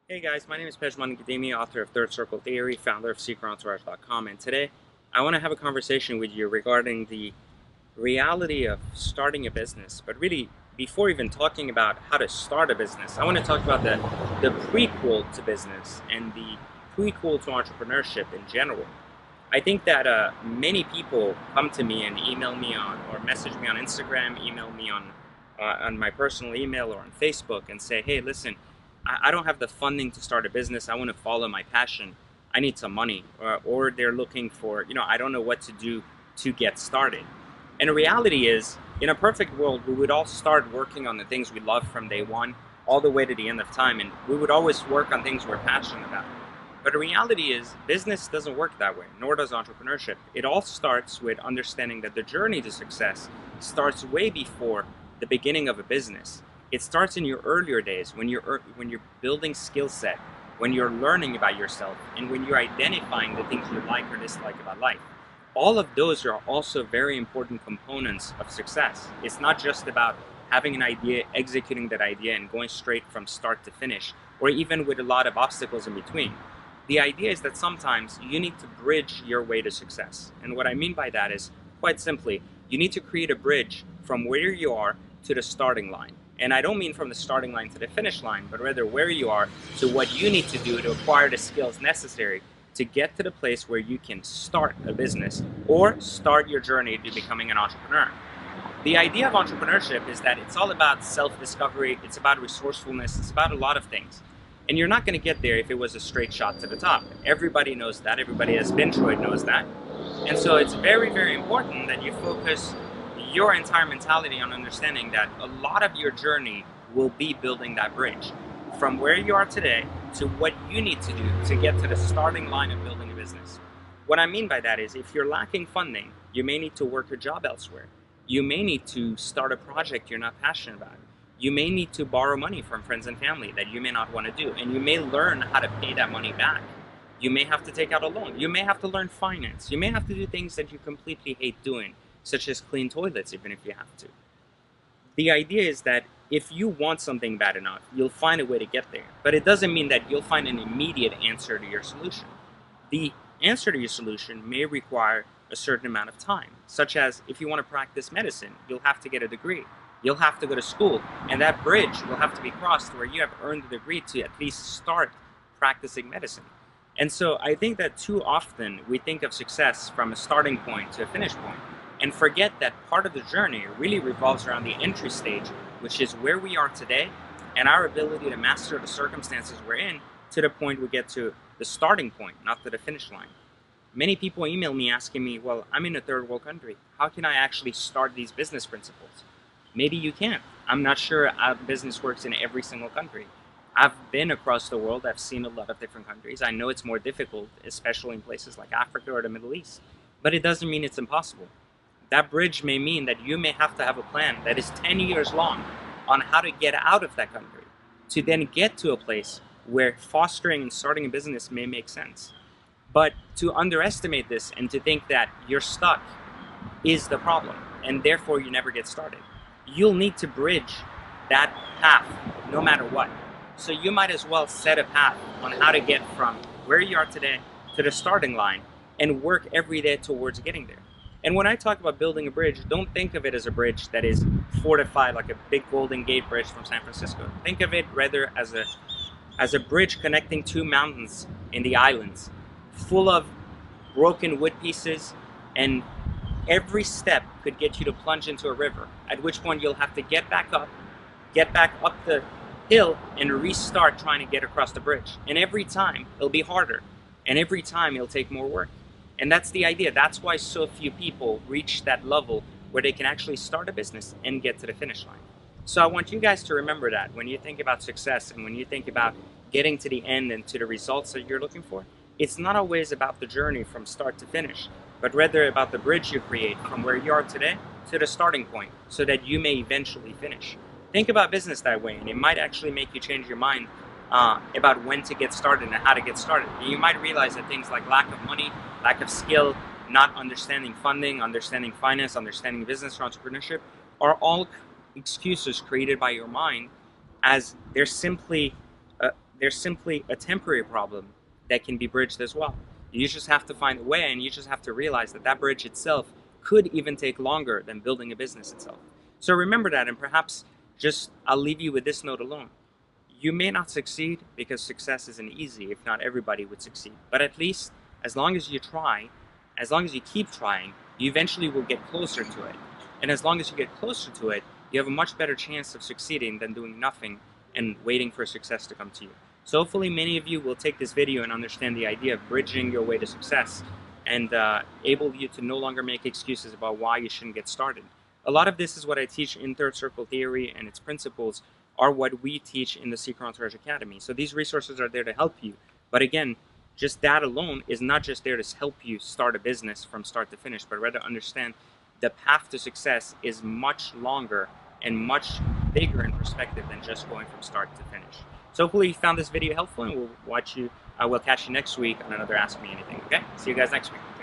Hey guys, my name is Pejman Gademi, author of Third Circle Theory, founder of Entourage.com, and today I want to have a conversation with you regarding the reality of starting a business. But really, before even talking about how to start a business, I want to talk about the prequel to business and the prequel to entrepreneurship in general. I think that many people come to me and email me on, or message me on Instagram, email me on my personal email or on Facebook, and say, "Hey, listen, I don't have the funding to start a business. I want to follow my passion. I need some money," or they're looking for, I don't know what to do to get started. And the reality is, in a perfect world, we would all start working on the things we love from day one, all the way to the end of time, and we would always work on things we're passionate about. But the reality is, business doesn't work that way, nor does entrepreneurship. It all starts with understanding that the journey to success starts way before the beginning of a business. It starts in your earlier days when you're building skill set, when you're learning about yourself, and when you're identifying the things you like or dislike about life. All of those are also very important components of success. It's not just about having an idea, executing that idea, and going straight from start to finish, or even with a lot of obstacles in between. The idea is that sometimes you need to bridge your way to success. And what I mean by that is, quite simply, you need to create a bridge from where you are to the starting line. And I don't mean from the starting line to the finish line, but rather where you are to what you need to do to acquire the skills necessary to get to the place where you can start a business or start your journey to becoming an entrepreneur. The idea of entrepreneurship is that it's all about self-discovery, it's about resourcefulness, it's about a lot of things. And you're not going to get there if it was a straight shot to the top. Everybody knows that. Everybody that's been through it knows that. And so it's very, very important that you focus your entire mentality on understanding that a lot of your journey will be building that bridge from where you are today to what you need to do to get to the starting line of building a business. What I mean by that is, if you're lacking funding, you may need to work a job elsewhere. You may need to start a project you're not passionate about. You may need to borrow money from friends and family that you may not want to do, and you may learn how to pay that money back. You may have to take out a loan. You may have to learn finance. You may have to do things that you completely hate doing, such as clean toilets, even if you have to. The idea is that if you want something bad enough, you'll find a way to get there. But it doesn't mean that you'll find an immediate answer to your solution. The answer to your solution may require a certain amount of time, such as if you want to practice medicine, you'll have to get a degree. You'll have to go to school, and that bridge will have to be crossed where you have earned the degree to at least start practicing medicine. And so I think that too often we think of success from a starting point to a finish point and forget that part of the journey really revolves around the entry stage, which is where we are today and our ability to master the circumstances we're in to the point we get to the starting point, not to the finish line. Many people email me asking me, well, I'm in a third world country. How can I actually start these business principles? Maybe you can. I'm not sure how business works in every single country. I've been across the world. I've seen a lot of different countries. I know it's more difficult, especially in places like Africa or the Middle East. But it doesn't mean it's impossible. That bridge may mean that you may have to have a plan that is 10 years long on how to get out of that country to then get to a place where fostering and starting a business may make sense. But to underestimate this and to think that you're stuck is the problem, and therefore you never get started. You'll need to bridge that path no matter what. So you might as well set a path on how to get from where you are today to the starting line and work every day towards getting there. And when I talk about building a bridge, don't think of it as a bridge that is fortified like a big Golden Gate Bridge from San Francisco. Think of it rather as a bridge connecting two mountains in the islands, full of broken wood pieces, and every step could get you to plunge into a river, at which point you'll have to get back up the hill, and restart trying to get across the bridge. And every time it'll be harder, and every time it'll take more work. And that's the idea. That's why so few people reach that level where they can actually start a business and get to the finish line. So I want you guys to remember that when you think about success and when you think about getting to the end and to the results that you're looking for, it's not always about the journey from start to finish, but rather about the bridge you create from where you are today to the starting point so that you may eventually finish. Think about business that way, and it might actually make you change your mind about when to get started and how to get started. And you might realize that things like lack of money, lack of skill, not understanding funding, understanding finance, understanding business or entrepreneurship are all excuses created by your mind, as they're simply there's simply a temporary problem that can be bridged as well. You just have to find a way, and you just have to realize that that bridge itself could even take longer than building a business itself. So remember that, and perhaps just I'll leave you with this note alone. You may not succeed because success isn't easy, if not everybody would succeed. But at least, as long as you try, as long as you keep trying, you eventually will get closer to it. And as long as you get closer to it, you have a much better chance of succeeding than doing nothing and waiting for success to come to you. So hopefully many of you will take this video and understand the idea of bridging your way to success, and able you to no longer make excuses about why you shouldn't get started. A lot of this is what I teach in Third Circle Theory, and its principles are what we teach in the Secret Entourage Academy. So these resources are there to help you. But again, just that alone is not just there to help you start a business from start to finish, but rather understand the path to success is much longer and much bigger in perspective than just going from start to finish. So hopefully you found this video helpful, and we'll catch you next week on another Ask Me Anything. Okay? See you guys next week.